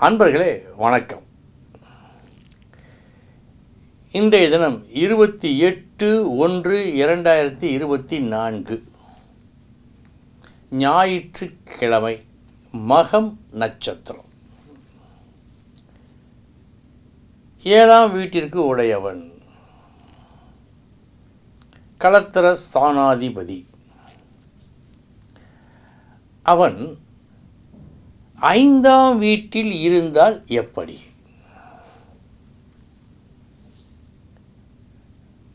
அன்பர்களே வணக்கம். இன்றைய தினம் 28/1/2024 ஞாயிற்றுக்கிழமை, மகம் நட்சத்திரம். 7ஆம் வீட்டிற்கு உடையவன் களத்திர ஸ்தானாதிபதி. அவன் 5ஆம் வீட்டில் இருந்தால் எப்படி?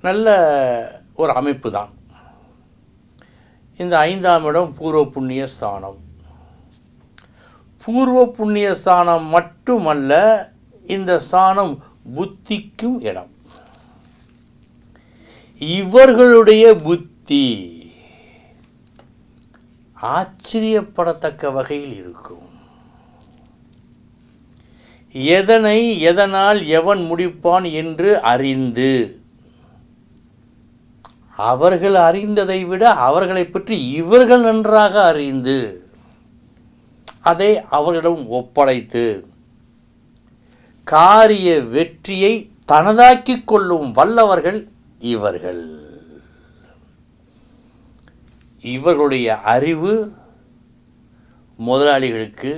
நல்ல ஒரு அமைப்பு தான். இந்த 5ஆம் இடம் பூர்வ புண்ணிய ஸ்தானம். பூர்வ புண்ணிய ஸ்தானம் மட்டுமல்ல, இந்த ஸ்தானம் புத்திக்கும் இடம். இவர்களுடைய புத்தி ஆச்சரியப்படத்தக்க வகையில் இருக்கும். எதனை எதனால் எவன் முடிப்பான் என்று அறிந்து, அவர்கள் அறிந்ததை விட அவர்களை பற்றி இவர்கள் நன்றாக அறிந்து அதை அவர்களிடம் ஒப்படைத்து காரிய வெற்றியை தனதாக்கிக் கொள்ளும் வல்லவர்கள் இவர்கள். இவர்களுடைய அறிவு முதலாளிகளுக்கு,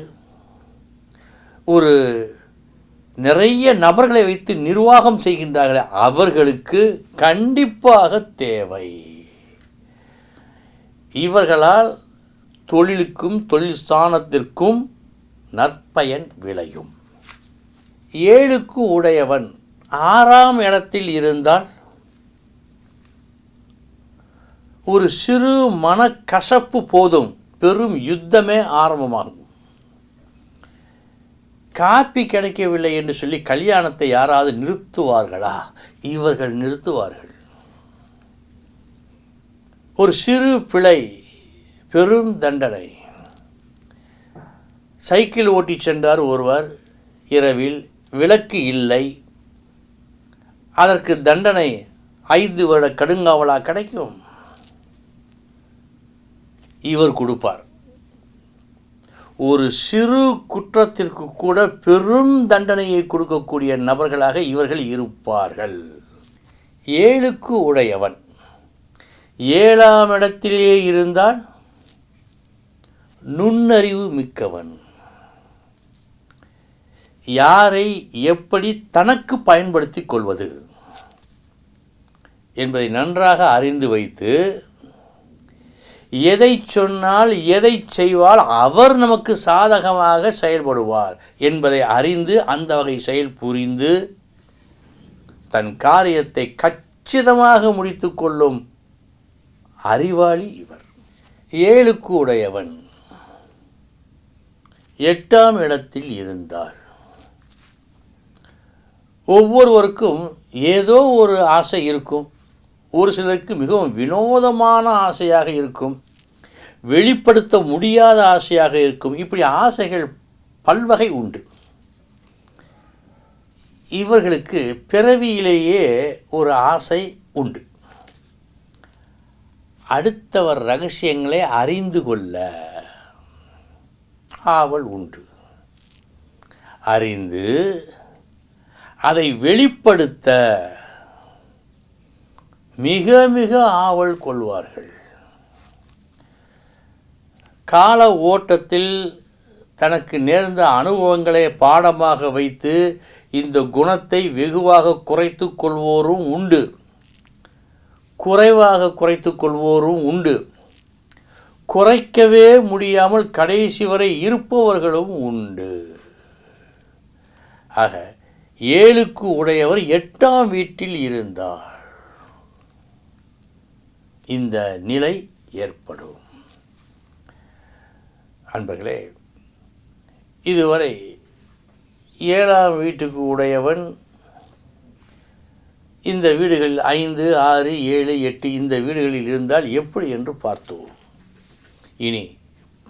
ஒரு நிறைய நபர்களை வைத்து நிர்வாகம் செய்கின்றார்களே அவர்களுக்கு கண்டிப்பாக தேவை. இவர்களால் தொழிலுக்கும் தொழில் ஸ்தானத்திற்கும் நற்பயன் விளையும். 7க்கு உடையவன் 6ஆம் இடத்தில் இருந்தால் ஒரு சிறு மனக்கசப்பு போதும் பெரும் யுத்தமே ஆரம்பமாகும். காப்பி கிடைக்கவில்லை என்று சொல்லி கல்யாணத்தை யாராவது நிறுத்துவார்களா? இவர்கள் நிறுத்துவார்கள். ஒரு சிறு பிழை பெரும் தண்டனை. சைக்கிள் ஓட்டி சென்றார் ஒருவர், இரவில் விளக்கு இல்லை, அதற்கு தண்டனை 5 வருட கடுங்காவலா கிடைக்கும்? இவர் கொடுப்பார். ஒரு சிறு குற்றத்திற்கு கூட பெரும் தண்டனையை கொடுக்கக்கூடிய நபர்களாக இவர்கள் இருப்பார்கள். 7க்கு உடையவன் 7ஆம் இடத்திலேயே இருந்தால் நுண்ணறிவு மிக்கவன். யாரை எப்படி தனக்கு பயன்படுத்திக் கொள்வது என்பதை நன்றாக அறிந்து வைத்து, எதை சொன்னால் எதை செய்வால் அவர் நமக்கு சாதகமாக செயல்படுவார் என்பதை அறிந்து அந்த வகை செயல் புரிந்து தன் காரியத்தை கச்சிதமாக முடித்து கொள்ளும் அறிவாளி இவர். 7க்கு உடையவன் 8ஆம் இடத்தில் இருந்தால் ஒவ்வொருவருக்கும் ஏதோ ஒரு ஆசை இருக்கும். ஒரு சிலருக்கு மிகவும் வினோதமான ஆசையாக இருக்கும், வெளிப்படுத்த முடியாத ஆசையாக இருக்கும். இப்படி ஆசைகள் பல்வகை உண்டு. இவர்களுக்கு பிறவியிலேயே ஒரு ஆசை உண்டு. அடுத்தவர் ரகசியங்களை அறிந்து கொள்ள ஆவல் உண்டு. அறிந்து அதை வெளிப்படுத்த மிக மிக ஆவல் கொள்வார்கள். கால ஓட்டத்தில் தனக்கு நேர்ந்த அனுபவங்களை பாடமாக வைத்து இந்த குணத்தை வெகுவாக குறைத்து கொள்வோரும் உண்டு, குறைவாக குறைத்து கொள்வோரும் உண்டு, குறைக்கவே முடியாமல் கடைசி வரை இருப்பவர்களும் உண்டு. ஆக 7க்கு உடையவர் 8ஆம் வீட்டில் இருந்தார் இந்த நிலை ஏற்படும். அன்பர்களே, இதுவரை 7ஆம் வீட்டுக்கு உடையவன் இந்த வீடுகளில் 5, 6, 7, 8 இந்த வீடுகளில் இருந்தால் எப்படி என்று பார்த்தோம். இனி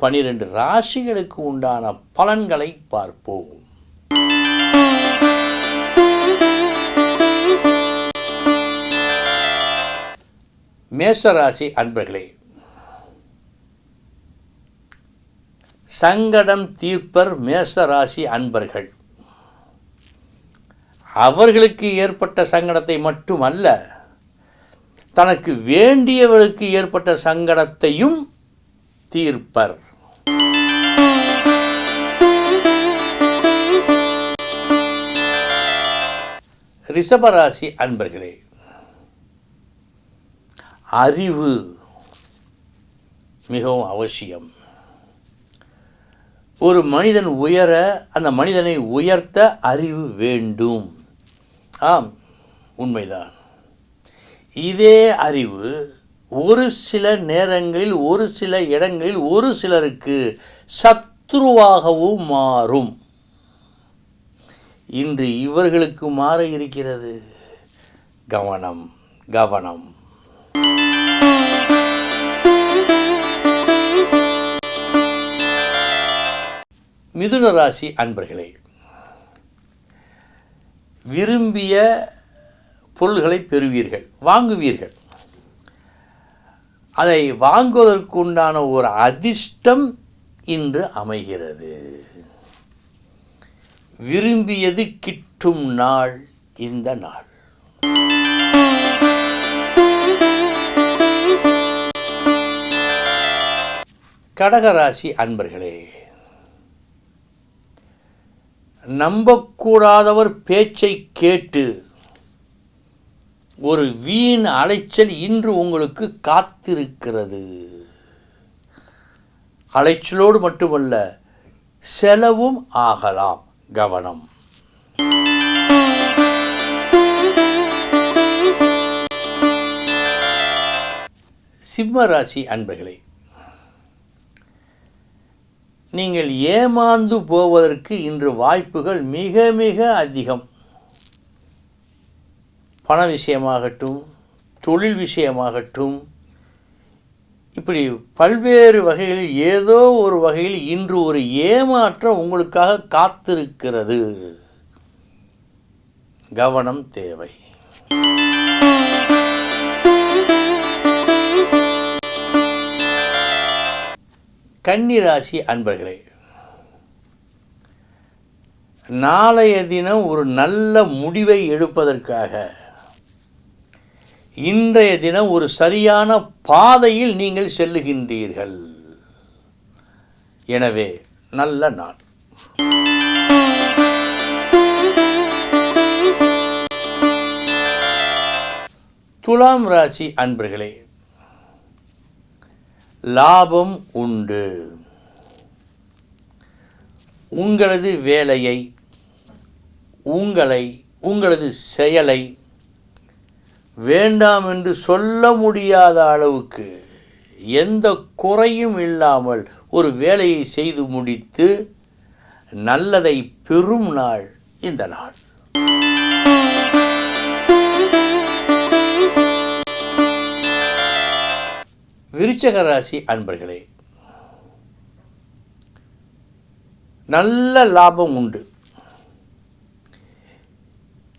12 ராசிகளுக்கு உண்டான பலன்களை பார்ப்போம். மேஷராசி அன்பர்களே, சங்கடம் தீர்ப்பர் மேசராசி அன்பர்கள். அவர்களுக்கு ஏற்பட்ட சங்கடத்தை மட்டுமல்ல, தனக்கு வேண்டியவர்களுக்கு ஏற்பட்ட சங்கடத்தையும் தீர்ப்பர். ரிஷபராசி அன்பர்களே, அறிவு மிகவும் அவசியம். ஒரு மனிதன் உயர, அந்த மனிதனை உயர்த்த அறிவு வேண்டும். ஆம், உண்மைதான். இதே அறிவு ஒரு சில நேரங்களில், ஒரு சில இடங்களில், ஒரு சிலருக்கு சத்ருவாகவும் மாறும். இன்று இவர்களுக்கு மாற இருக்கிறது. கவனம், கவனம். மிதுன ராசி அன்பர்களே, விரும்பிய பொருள்களை பெறுவீர்கள், வாங்குவீர்கள். அதை வாங்குவதற்குண்டான ஒரு அதிர்ஷ்டம் இன்று அமைகிறது. விரும்பியது கிட்டும் நாள் இந்த நாள். கடகராசி அன்பர்களே, நம்பக்கூடாதவர் பேச்சை கேட்டு ஒரு வீண் அலைச்சல் இன்று உங்களுக்கு காத்திருக்கிறது. அலைச்சலோடு மட்டுமல்ல, செலவும் ஆகலாம். கவனம். சிம்ம ராசி அன்பர்களே, நீங்கள் ஏமாந்து போவதற்கு இன்று வாய்ப்புகள் மிக மிக அதிகம். பண விஷயமாகட்டும், தொழில் விஷயமாகட்டும், இப்படி பல்வேறு வகைகளில் ஏதோ ஒரு வகையில் இன்று ஒரு ஏமாற்றம் உங்களுக்காக காத்திருக்கிறது. கவனம் தேவை. கன்னிராசி அன்பர்களே, நாளைய தினம் ஒரு நல்ல முடிவை எடுப்பதற்காக இன்றைய தினம் ஒரு சரியான பாதையில் நீங்கள் செல்லுகின்றீர்கள். எனவே நல்ல நாள். துலாம் ராசி அன்பர்களே, லாபம் உண்டு. உங்களது வேலையை, உங்களது செயலை வேண்டாம் என்று சொல்ல முடியாத அளவுக்கு எந்த குறையும் இல்லாமல் ஒரு வேலையை செய்து முடித்து நல்லதை பெறும் நாள் இந்த நாள். விருச்சிக ராசி அன்பர்களே, நல்ல லாபம் உண்டு.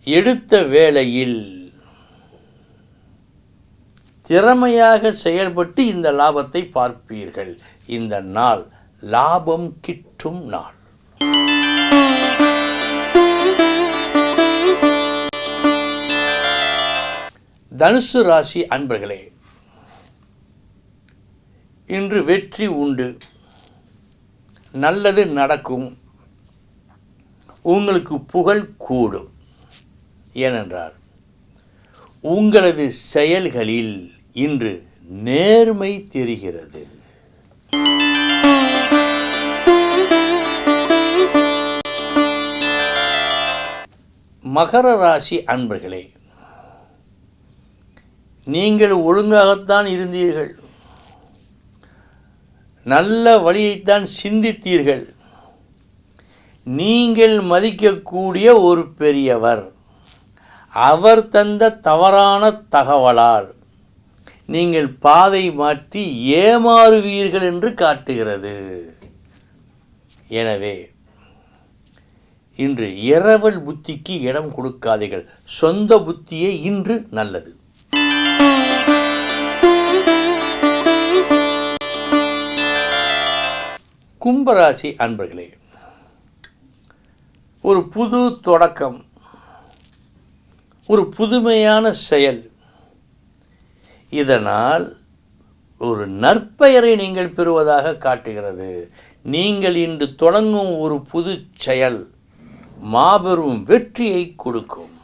எடுத்த வேளையில் திறமையாக செயல்பட்டு இந்த லாபத்தை பார்ப்பீர்கள். இந்த நாள் லாபம் கிட்டும் நாள். தனுசு ராசி அன்பர்களே, இன்று வெற்றி உண்டு. நல்லது நடக்கும். உங்களுக்கு புகழ் கூடும். ஏனென்றால் உங்களது செயல்களில் இன்று நேர்மை தெரிகிறது. மகர ராசி அன்பர்களே, நீங்கள் ஒழுங்காகத்தான் இருந்தீர்கள். நல்ல வழியைத்தான் சிந்தித்தீர்கள். நீங்கள் மதிக்கக்கூடிய ஒரு பெரியவர், அவர் தந்த தவறான தகவலால் நீங்கள் பாதை மாற்றி ஏமாறுவீர்கள் என்று காட்டுகிறது. எனவே இன்று இரவல் புத்திக்கு இடம் கொடுக்காதீர்கள். சொந்த புத்தியே இன்று நல்லது. கும்பராசி அன்பர்களே, ஒரு புது தொடக்கம், ஒரு புதுமையான செயல், இதனால் ஒரு நற்பெயரை நீங்கள் பெறுவதாக காட்டுகிறது. நீங்கள் இன்று தொடங்கும் ஒரு புது செயல் மாபெரும் வெற்றியை கொடுக்கும்.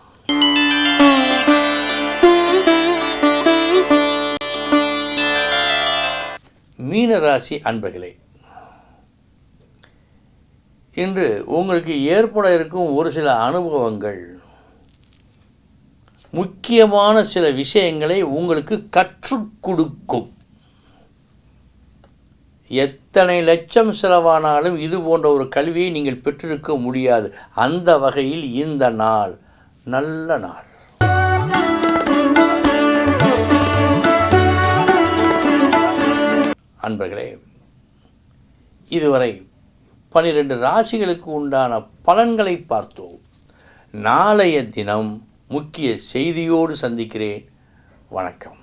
மீனராசி அன்பர்களே, இன்று உங்களுக்கு ஏற்பட இருக்கும் ஒரு சில அனுபவங்கள் முக்கியமான சில விஷயங்களை உங்களுக்கு கற்றுக் கொடுக்கும். எத்தனை லட்சம் செலவானாலும் இது போன்ற ஒரு கல்வியை நீங்கள் பெற்றிருக்க முடியாது. அந்த வகையில் இந்த நாள் நல்ல நாள். அன்பர்களே, இதுவரை 12 ராசிகளுக்கு உண்டான பலன்களை பார்த்தோம். நாளைய தினம் முக்கிய செய்தியோடு சந்திக்கிறேன். வணக்கம்.